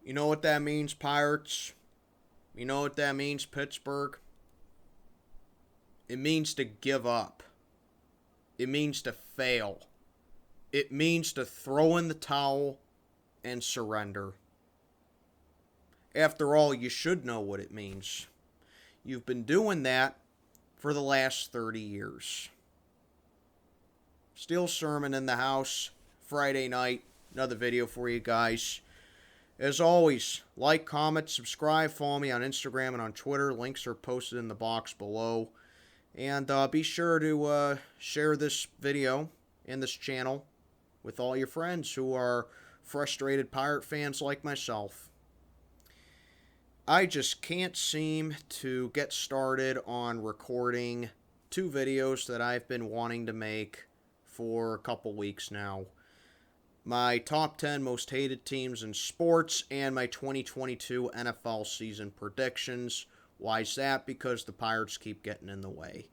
You know what that means, Pirates? You know what that means, Pittsburgh? It means to give up. It means to fail. It means to throw in the towel and surrender. After all, you should know what it means. You've been doing that for the last 30 years. Steel Sermon in the house, Friday night. Another video for you guys. As always, like, comment, subscribe, follow me on Instagram and on Twitter. Links are posted in the box below. And be sure to share this video and this channel with all your friends who are frustrated Pirate fans like myself. I just can't seem to get started on recording two videos that I've been wanting to make for a couple weeks now. My top 10 most hated teams in sports and my 2022 NFL season predictions. Why is that? Because the Pirates keep getting in the way.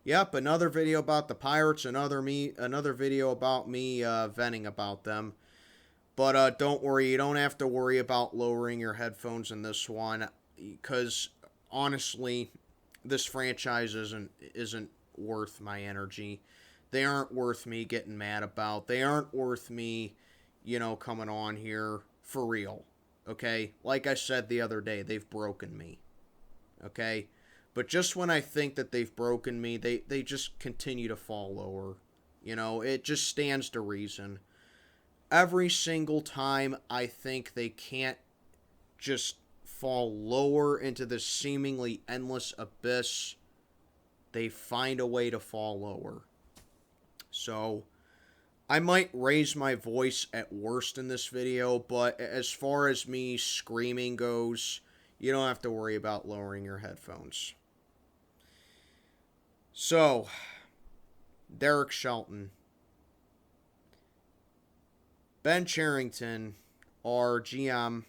Yep, another video about the Pirates, another video about me venting about them. But don't worry, you don't have to worry about lowering your headphones in this one, because honestly, this franchise isn't worth my energy. They aren't worth me getting mad about. They aren't worth me, coming on here for real. Okay? Like I said the other day, they've broken me. Okay? But just when I think that they've broken me, they just continue to fall lower. It just stands to reason. Every single time I think they can't just fall lower into this seemingly endless abyss, they find a way to fall lower. So, I might raise my voice at worst in this video, but as far as me screaming goes, you don't have to worry about lowering your headphones. So, Derek Shelton. Ben Cherrington, our GM,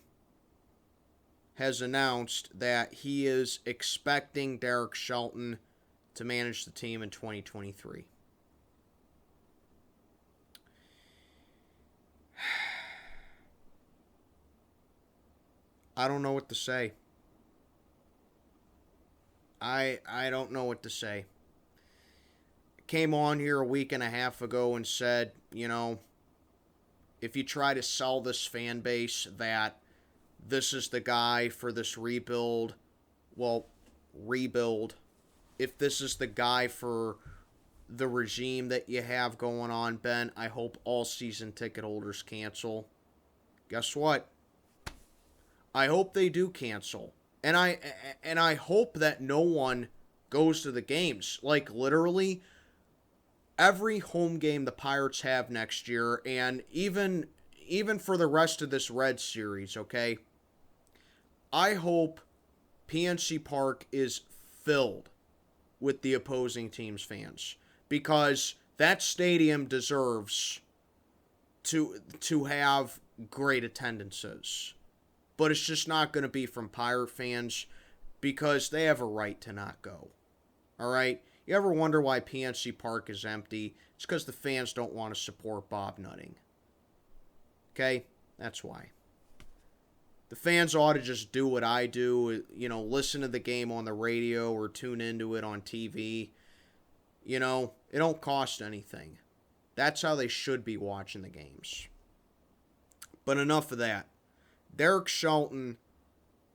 has announced that he is expecting Derek Shelton to manage the team in 2023. I don't know what to say. I don't know what to say. Came on here a week and a half ago and said, if you try to sell this fan base that this is the guy for this rebuild, if this is the guy for the regime that you have going on, Ben, I hope all season ticket holders cancel. Guess what? I hope they do cancel. And I hope that no one goes to the games. Like, literally, every home game the Pirates have next year, and even for the rest of this Red Series, okay? I hope PNC Park is filled with the opposing team's fans, because that stadium deserves to have great attendances. But it's just not going to be from Pirate fans, because they have a right to not go. All right? You ever wonder why PNC Park is empty? It's because the fans don't want to support Bob Nutting. Okay? That's why. The fans ought to just do what I do, listen to the game on the radio or tune into it on TV. It don't cost anything. That's how they should be watching the games. But enough of that. Derek Shelton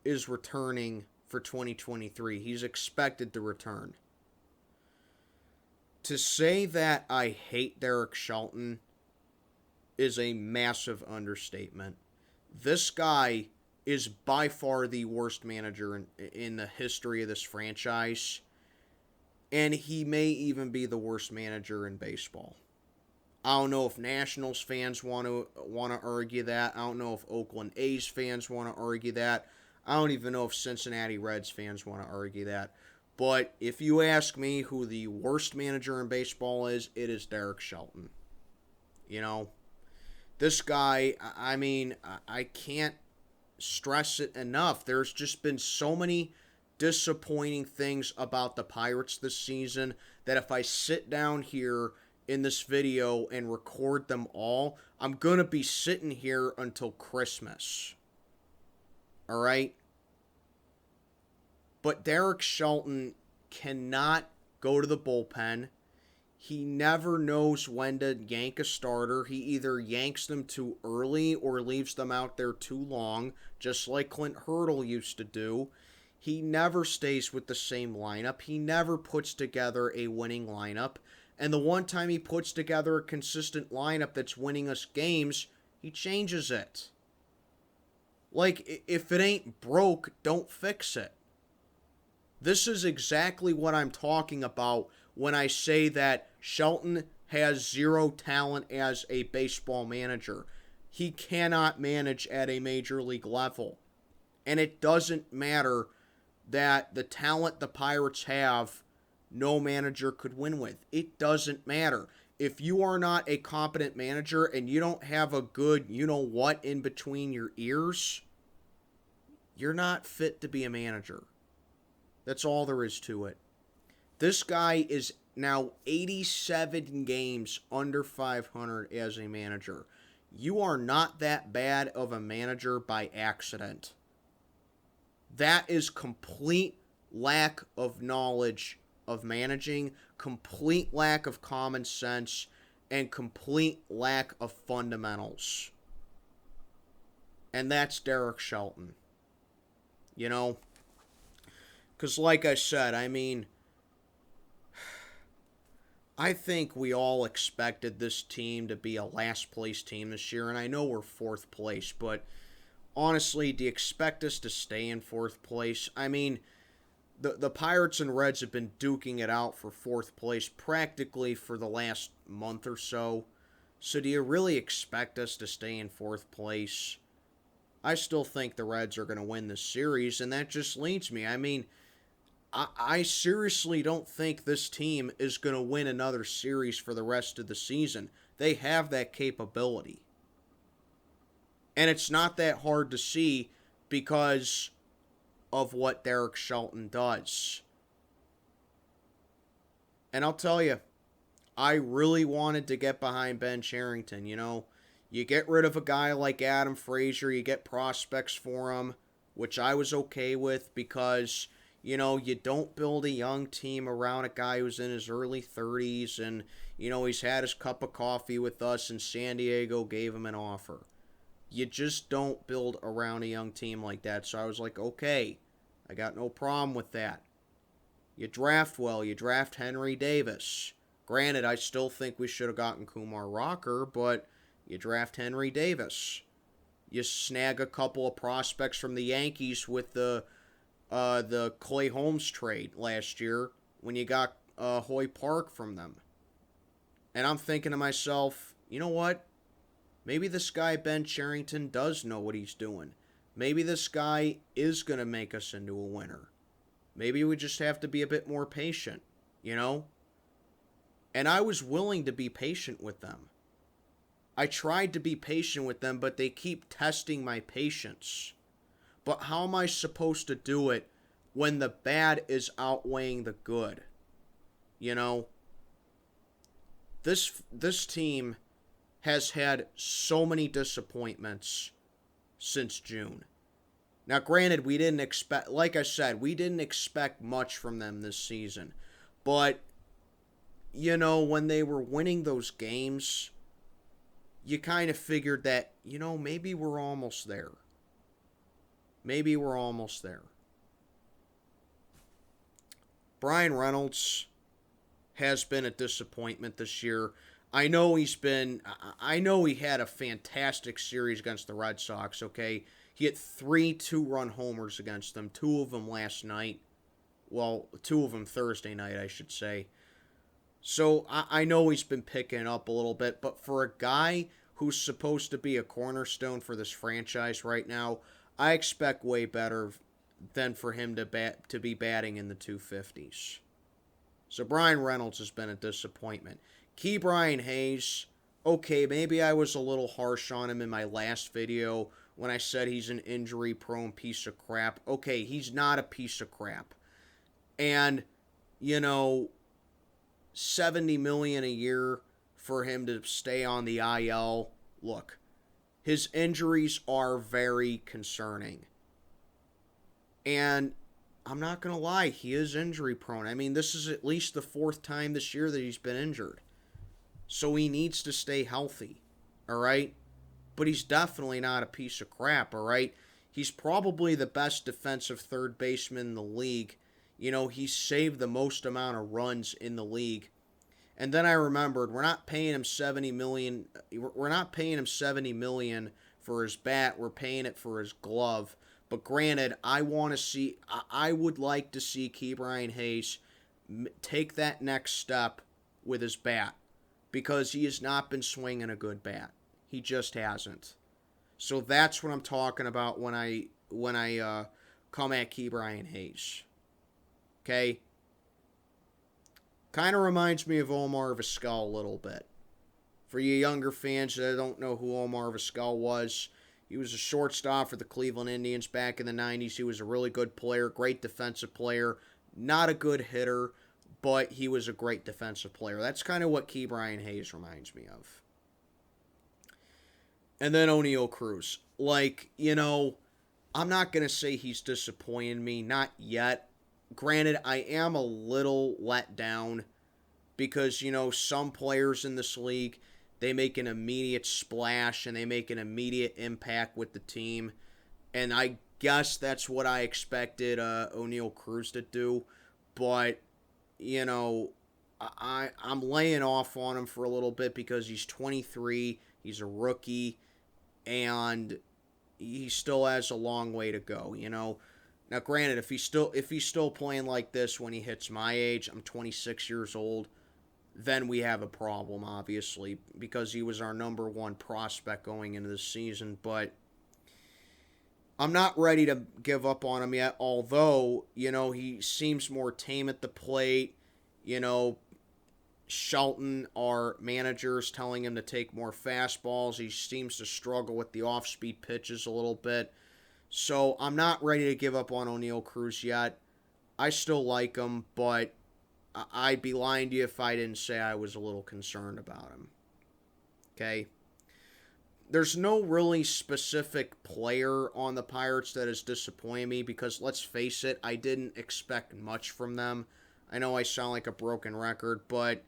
is returning for 2023. He's expected to return. To say that I hate Derek Shelton is a massive understatement. This guy is by far the worst manager in the history of this franchise, and he may even be the worst manager in baseball. I don't know if Nationals fans want to argue that. I don't know if Oakland A's fans want to argue that. I don't even know if Cincinnati Reds fans want to argue that. But if you ask me who the worst manager in baseball is, it is Derek Shelton. This guy, I can't stress it enough. There's just been so many disappointing things about the Pirates this season that if I sit down here in this video and record them all, I'm going to be sitting here until Christmas. All right? But Derek Shelton cannot go to the bullpen. He never knows when to yank a starter. He either yanks them too early or leaves them out there too long, just like Clint Hurdle used to do. He never stays with the same lineup. He never puts together a winning lineup. And the one time he puts together a consistent lineup that's winning us games, he changes it. Like, if it ain't broke, don't fix it. This is exactly what I'm talking about when I say that Shelton has zero talent as a baseball manager. He cannot manage at a major league level. And it doesn't matter that the talent the Pirates have, no manager could win with. It doesn't matter. If you are not a competent manager and you don't have a good you-know-what in between your ears, you're not fit to be a manager. That's all there is to it. This guy is now 87 games under 500 as a manager. You are not that bad of a manager by accident. That is complete lack of knowledge of managing, complete lack of common sense, and complete lack of fundamentals. And that's Derek Shelton. You know? Because like I said, I mean, I think we all expected this team to be a last place team this year, and I know we're fourth place, but honestly, do you expect us to stay in fourth place? I mean, the Pirates and Reds have been duking it out for fourth place practically for the last month or so. So do you really expect us to stay in fourth place? I still think the Reds are going to win this series, and that just leads me. I mean, I seriously don't think this team is going to win another series for the rest of the season. They have that capability. And it's not that hard to see because of what Derek Shelton does. And I'll tell you, I really wanted to get behind Ben Cherrington. You know, you get rid of a guy like Adam Frazier, you get prospects for him, which I was okay with because, you know, you don't build a young team around a guy who's in his early 30s and, you know, he's had his cup of coffee with us and San Diego gave him an offer. You just don't build around a young team like that. So I was like, okay, I got no problem with that. You draft well. You draft Henry Davis. Granted, I still think we should have gotten Kumar Rocker, but you draft Henry Davis. You snag a couple of prospects from the Yankees with the Clay Holmes trade last year when you got Hoy Park from them. And I'm thinking to myself, you know what? Maybe this guy Ben Cherrington does know what he's doing. Maybe this guy is going to make us into a winner. Maybe we just have to be a bit more patient, you know? And I was willing to be patient with them. I tried to be patient with them, but they keep testing my patience. But how am I supposed to do it when the bad is outweighing the good? You know? This team has had so many disappointments since June. Now, granted, we didn't expect, like I said, we didn't expect much from them this season. But, you know, when they were winning those games, you kind of figured that, you know, maybe we're almost there. Maybe we're almost there. Brian Reynolds has been a disappointment this year. I know he had a fantastic series against the Red Sox, okay? He hit 3 two-run homers against them, 2 of them last night. Well, 2 of them Thursday night, I should say. So I know he's been picking up a little bit, but for a guy who's supposed to be a cornerstone for this franchise right now, I expect way better than for him to be batting in the 250s. So Brian Reynolds has been a disappointment. Ke'Bryan Hayes, okay, maybe I was a little harsh on him in my last video when I said he's an injury-prone piece of crap. Okay, he's not a piece of crap. And, you know, $70 million a year for him to stay on the IL. Look, his injuries are very concerning. And I'm not going to lie, he is injury prone. I mean, this is at least the fourth time this year that he's been injured. So he needs to stay healthy, all right? But he's definitely not a piece of crap, all right? He's probably the best defensive third baseman in the league. You know, he's saved the most amount of runs in the league. And then I remembered, we're not paying him $70 million. We're not paying him $70 million for his bat. We're paying it for his glove. But granted, I would like to see Ke'Bryan Hayes take that next step with his bat, because he has not been swinging a good bat. He just hasn't. So that's what I'm talking about when I come at Ke'Bryan Hayes. Okay? Kind of reminds me of Omar Vizquel a little bit. For you younger fans that don't know who Omar Vizquel was, he was a shortstop for the Cleveland Indians back in the 90s. He was a really good player, great defensive player. Not a good hitter, but he was a great defensive player. That's kind of what Ke'Bryan Hayes reminds me of. And then O'Neal Cruz. Like, you know, I'm not going to say he's disappointed me. Not yet. Granted, I am a little let down because, you know, some players in this league, they make an immediate splash and they make an immediate impact with the team. And I guess that's what I expected O'Neal Cruz to do. But, you know, I'm laying off on him for a little bit because he's 23, he's a rookie, and he still has a long way to go, you know. Now, granted, if he's still playing like this when he hits my age, I'm 26 years old, then we have a problem, obviously, because he was our number one prospect going into the season. But I'm not ready to give up on him yet, although, you know, he seems more tame at the plate. You know, Shelton, our manager, is telling him to take more fastballs. He seems to struggle with the off-speed pitches a little bit. So I'm not ready to give up on O'Neal Cruz yet. I still like him, but I'd be lying to you if I didn't say I was a little concerned about him. Okay? There's no really specific player on the Pirates that has disappointed me because, let's face it, I didn't expect much from them. I know I sound like a broken record, but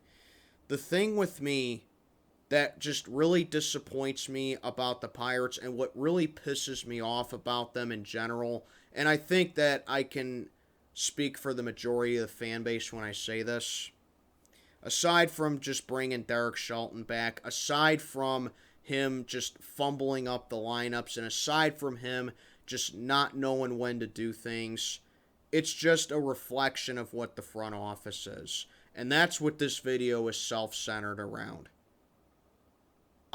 the thing with me that just really disappoints me about the Pirates and what really pisses me off about them in general, and I think that I can speak for the majority of the fan base when I say this, aside from just bringing Derek Shelton back, aside from him just fumbling up the lineups, and aside from him just not knowing when to do things, it's just a reflection of what the front office is. And that's what this video is self-centered around.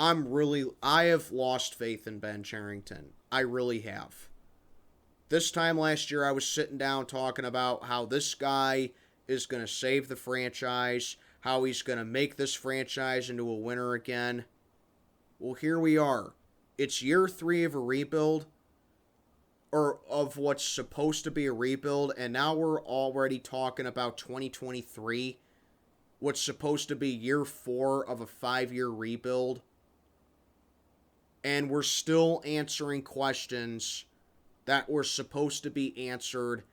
I have lost faith in Ben Cherrington. I really have. This time last year, I was sitting down talking about how this guy is going to save the franchise, how he's going to make this franchise into a winner again. Well, here we are. It's year 3 of a rebuild, or of what's supposed to be a rebuild, and now we're already talking about 2023, what's supposed to be year 4 of a 5-year rebuild. And we're still answering questions that were supposed to be answered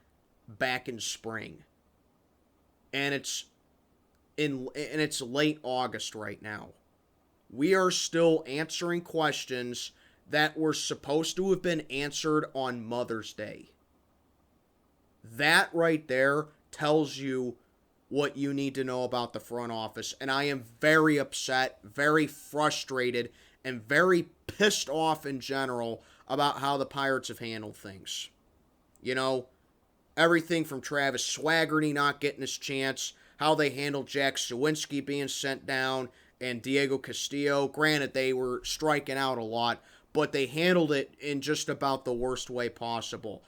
back in spring. And it's late August right now. We are still answering questions that were supposed to have been answered on Mother's Day. That right there tells you what you need to know about the front office. And I am very upset, very frustrated, and very pissed off in general about how the Pirates have handled things. You know, everything from Travis Swaggerty not getting his chance, how they handled Jack Suwinski being sent down, and Diego Castillo. Granted, they were striking out a lot, but they handled it in just about the worst way possible.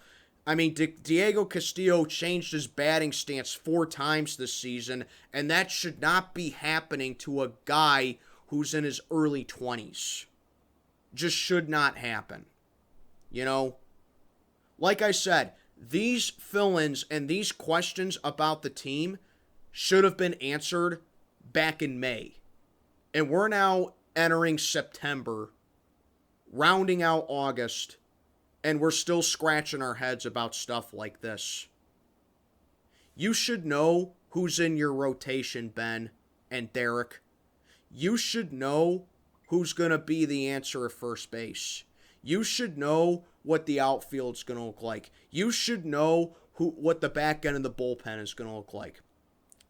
I mean, Diego Castillo changed his batting stance 4 times this season, and that should not be happening to a guy who's in his early 20s. Just should not happen. You know? Like I said, these fill-ins and these questions about the team should have been answered back in May. And we're now entering September, rounding out August, And we're still scratching our heads about stuff like this. You should know who's in your rotation, Ben and Derek. You should know who's going to be the answer at first base. You should know what the outfield's going to look like. You should know what the back end of the bullpen is going to look like.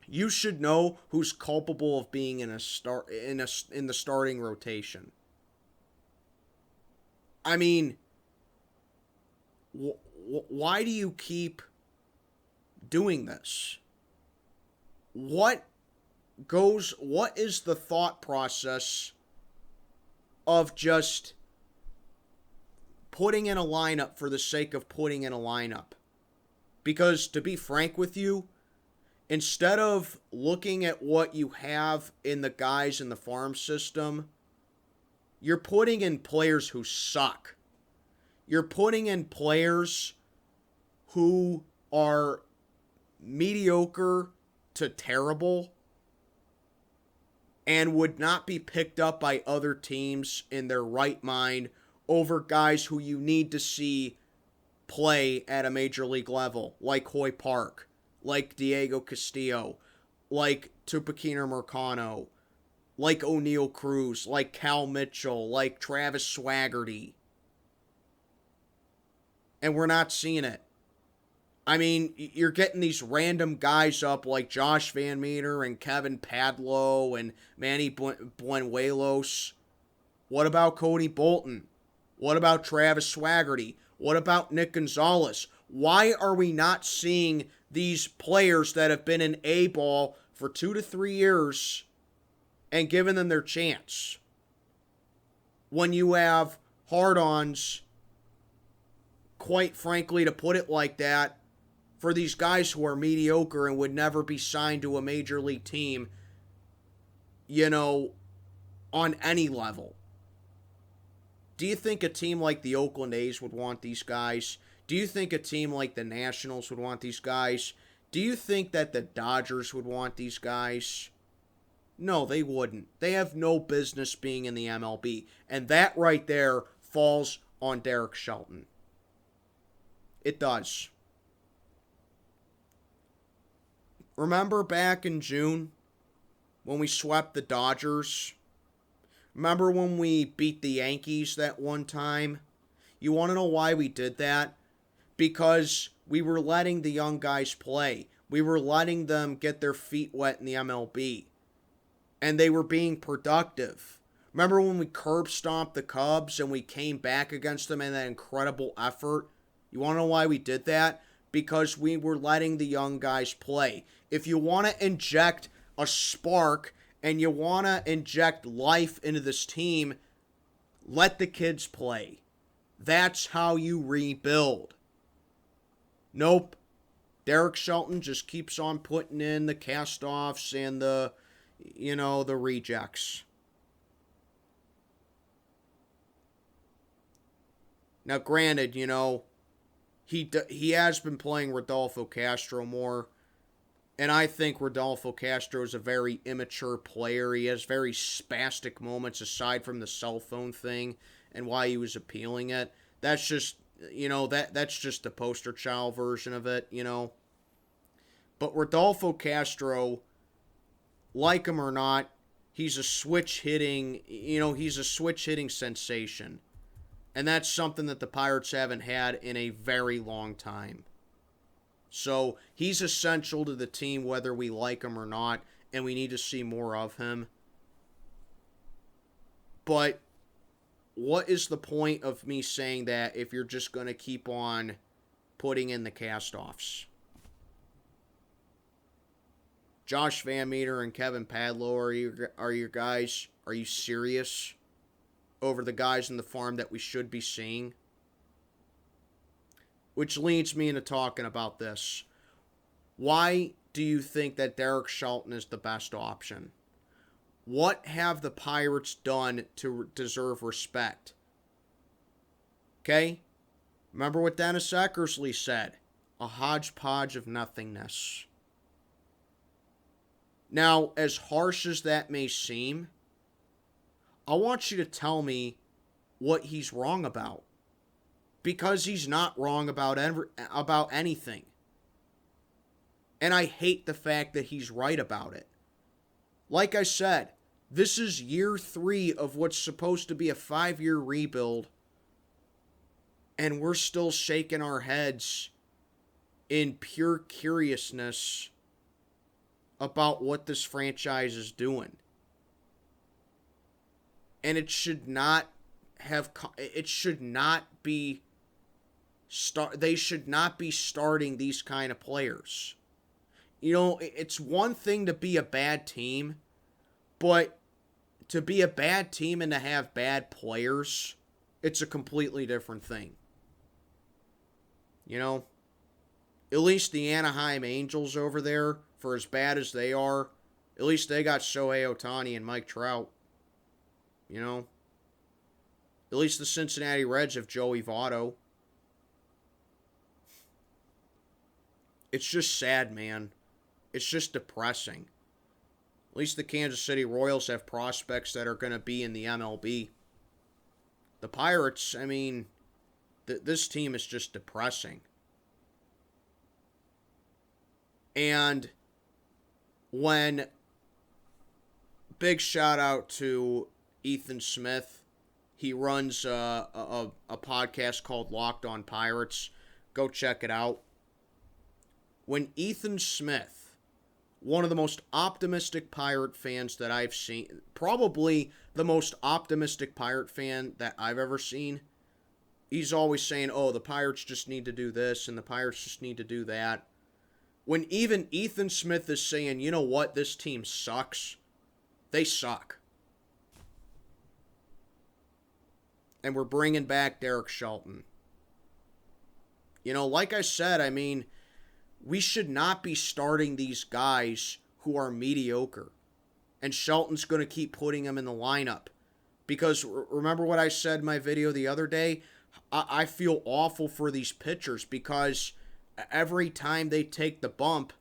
You should know who's culpable of being in the starting rotation. I mean, why do you keep doing this? What is the thought process of just putting in a lineup for the sake of putting in a lineup? Because to be frank with you, instead of looking at what you have in the guys in the farm system, you're putting in players who suck. You're putting in players who are mediocre to terrible and would not be picked up by other teams in their right mind over guys who you need to see play at a major league level, like Hoy Park, like Diego Castillo, like Tupaquino Marcano, like O'Neal Cruz, like Cal Mitchell, like Travis Swaggerty. And we're not seeing it. I mean, you're getting these random guys up like Josh Van Meter and Kevin Padlo and Manny Buenuelos. What about Cody Bolton? What about Travis Swaggerty? What about Nick Gonzalez? Why are we not seeing these players that have been in A-ball for 2 to 3 years and giving them their chance? When you have hard-ons, quite frankly, to put it like that, for these guys who are mediocre and would never be signed to a major league team, on any level. Do you think a team like the Oakland A's would want these guys? Do you think a team like the Nationals would want these guys? Do you think that the Dodgers would want these guys? No, they wouldn't. They have no business being in the MLB. And that right there falls on Derek Shelton. It does. Remember back in June when we swept the Dodgers? Remember when we beat the Yankees that one time? You want to know why we did that? Because we were letting the young guys play. We were letting them get their feet wet in the MLB. And they were being productive. Remember when we curb stomped the Cubs and we came back against them in that incredible effort? You want to know why we did that? Because we were letting the young guys play. If you want to inject a spark and you want to inject life into this team, let the kids play. That's how you rebuild. Nope. Derek Shelton just keeps on putting in the cast-offs and the rejects. Now, granted, he has been playing Rodolfo Castro more, and I think Rodolfo Castro is a very immature player. He has very spastic moments aside from the cell phone thing and why he was appealing it. That's just, that's just the poster child version of it, But Rodolfo Castro, like him or not, he's a switch hitting sensation. And that's something that the Pirates haven't had in a very long time. So he's essential to the team whether we like him or not, and we need to see more of him. But what is the point of me saying that if you're just going to keep on putting in the cast-offs? Josh Van Meter and Kevin Padlo are your guys. Are you serious? Over the guys in the farm that we should be seeing? Which leads me into talking about this. Why do you think that Derek Shelton is the best option? What have the Pirates done to deserve respect? Okay? Remember what Dennis Eckersley said. A hodgepodge of nothingness. Now, as harsh as that may seem, I want you to tell me what he's wrong about. because he's not wrong about anything. And I hate the fact that he's right about it. Like I said, this is year 3 of what's supposed to be a 5-year rebuild, and we're still shaking our heads in pure curiousness about what this franchise is doing. And it should not be they should not be starting these kind of players. You know, it's one thing to be a bad team, but to be a bad team and to have bad players, it's a completely different thing. You know, at least the Anaheim Angels over there, for as bad as they are, at least they got Shohei Ohtani and Mike Trout. You know, at least the Cincinnati Reds have Joey Votto. It's just sad, man. It's just depressing. At least the Kansas City Royals have prospects that are going to be in the MLB. The Pirates, I mean, this team is just depressing. And when, big shout out to Ethan Smith, he runs a podcast called Locked On Pirates. Go check it out. When Ethan Smith, one of the most optimistic Pirate fans that I've seen, probably the most optimistic Pirate fan that I've ever seen, he's always saying, oh, the Pirates just need to do this and the Pirates just need to do that. When even Ethan Smith is saying, you know what, this team sucks, they suck. And we're bringing back Derek Shelton. You know, like I said, I mean, we should not be starting these guys who are mediocre. And Shelton's going to keep putting them in the lineup. Because remember what I said in my video the other day? I feel awful for these pitchers because every time they take the bump,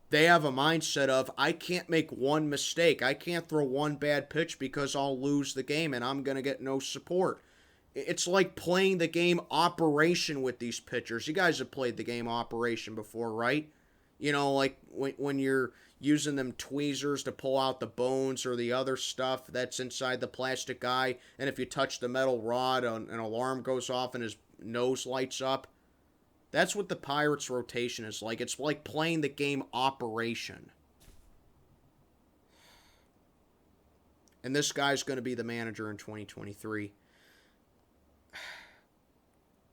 they have a mindset of, I can't make one mistake. I can't throw one bad pitch because I'll lose the game and I'm going to get no support. It's like playing the game Operation with these pitchers. You guys have played the game Operation before, right? You know, like when you're using them tweezers to pull out the bones or the other stuff that's inside the plastic guy, and if you touch the metal rod, an alarm goes off and his nose lights up. That's what the Pirates' rotation is like. It's like playing the game Operation. And this guy's going to be the manager in 2023.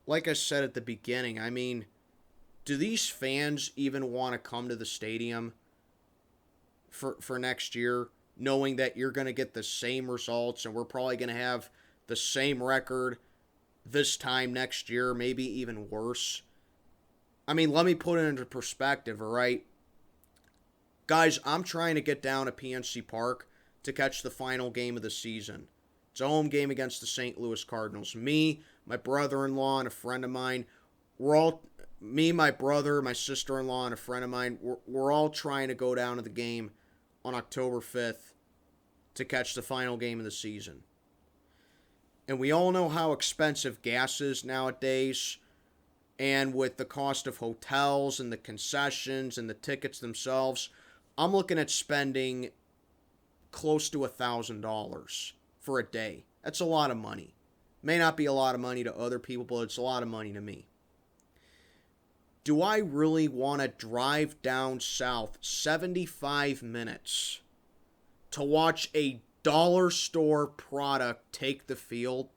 Like I said at the beginning, I mean, do these fans even want to come to the stadium for next year, knowing that you're going to get the same results and we're probably going to have the same record this time next year, maybe even worse? I mean, let me put it into perspective, all right? Guys, I'm trying to get down to PNC Park to catch the final game of the season. It's a home game against the St. Louis Cardinals. Me, my brother-in-law, and a friend of mine, my brother, my sister-in-law, and a friend of mine, we're all trying to go down to the game on October 5th to catch the final game of the season. And we all know how expensive gas is nowadays, and with the cost of hotels and the concessions and the tickets themselves, I'm looking at spending close to $1,000 for a day. That's a lot of money. May not be a lot of money to other people, but it's a lot of money to me. Do I really want to drive down south 75 minutes to watch a dollar store product take the field,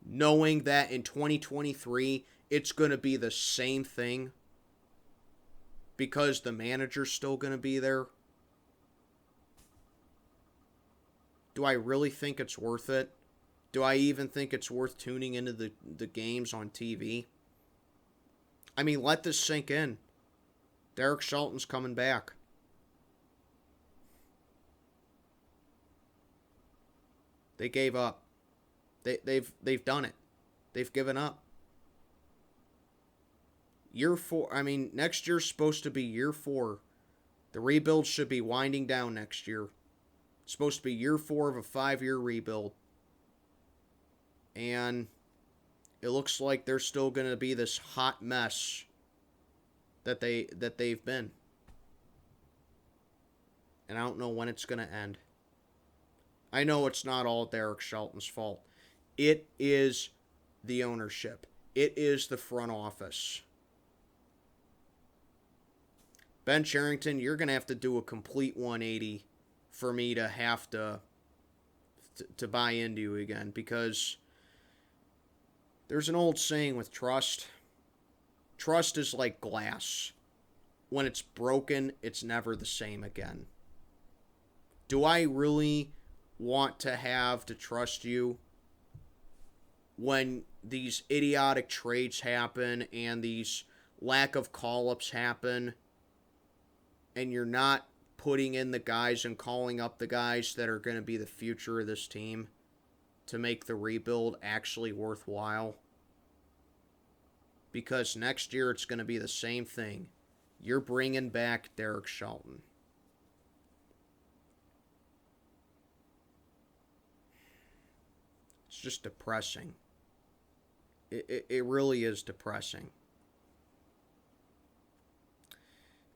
knowing that in 2023 it's going to be the same thing because the manager's still going to be there? Do I really think it's worth it? Do I even think it's worth tuning into the games on TV? I mean, let this sink in. Derek Shelton's coming back. They gave up. They've done it. They've given up. Year 4, I mean, next year's supposed to be year 4. The rebuild should be winding down next year. It's supposed to be year 4 of a 5-year rebuild. And It looks like they're still going to be this hot mess that they've been. And I don't know when it's going to end. I know it's not all Derek Shelton's fault. It is the ownership. It is the front office. Ben Cherrington, you're going to have to do a complete 180 for me to have to buy into you again, because there's an old saying with trust. Trust is like glass. When it's broken, it's never the same again. Do I really want to have to trust you when these idiotic trades happen and these lack of call-ups happen, and you're not putting in the guys and calling up the guys that are going to be the future of this team to make the rebuild actually worthwhile? Because next year it's going to be the same thing. You're bringing back Derek Shelton. It's just depressing. It really is depressing.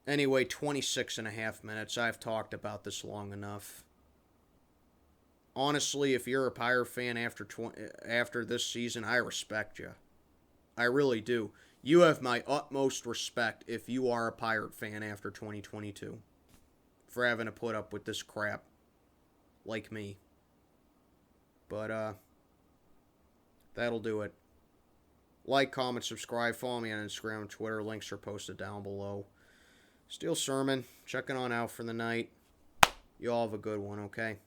Anyway, 26 and a half minutes. I've talked about this long enough. Honestly, if you're a Pirate fan after this season, I respect you. I really do. You have my utmost respect if you are a Pirate fan after 2022 for having to put up with this crap like me. But, that'll do it. Like, comment, subscribe, follow me on Instagram and Twitter. Links are posted down below. Steel Sermon, checking on out for the night. You all have a good one, okay?